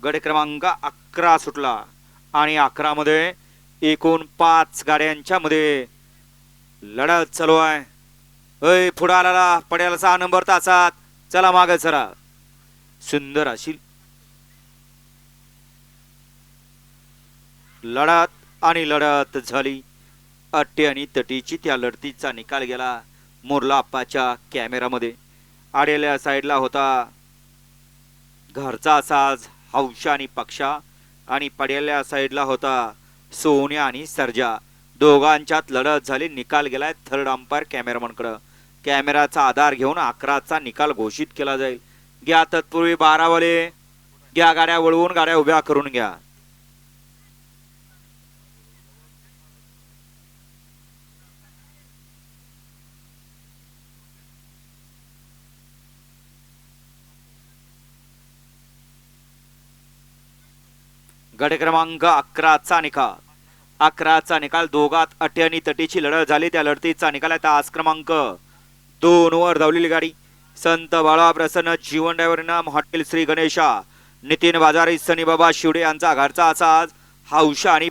गट क्रमांक 11 सुटला आणि 11 मध्ये एकूण 5 गाड्यांच्या मध्ये लढत चालू आहे. अय पुढे आला पड्याला 6 नंबर तासात. चला मागे सरा. सुंदर अशी लढत आणि लढत झाली. अट्टी आणि तटीची त्या लढतीचा निकाल गेला मोरला आप्पाच्या कॅमेरामध्ये. आडेल्या साईडला होता घरचा साज हौशा आणि पक्षा आणि पडेल्या साईडला होता सोन्या आणि सर्जा. दोघांच्यात लढत झाली. निकाल गेलाय थर्ड अंपायर कॅमेरामनकडे. कॅमेराचा आधार घेऊन 11चा निकाल घोषित केला जाईल. घ्या तत्पूर्वी 12 वाले घ्या गाड्या वळवून गाड्या उभ्या करून घ्या. गट क्रमांक 11चा निकाल. 11चा निकाल दोघात अटी आणि तटीची लढत झाली. त्या लढतीचा निकाल आहे तास क्रमांक 2 वर धावलेली गाडी संत बाळा प्रसन्न जीवन ड्रायव्हर नाम हॉटेल श्री गणेशा नितीन बाजारी सनी बाबा शिवडे यांचा घरचा असा हौशा आणि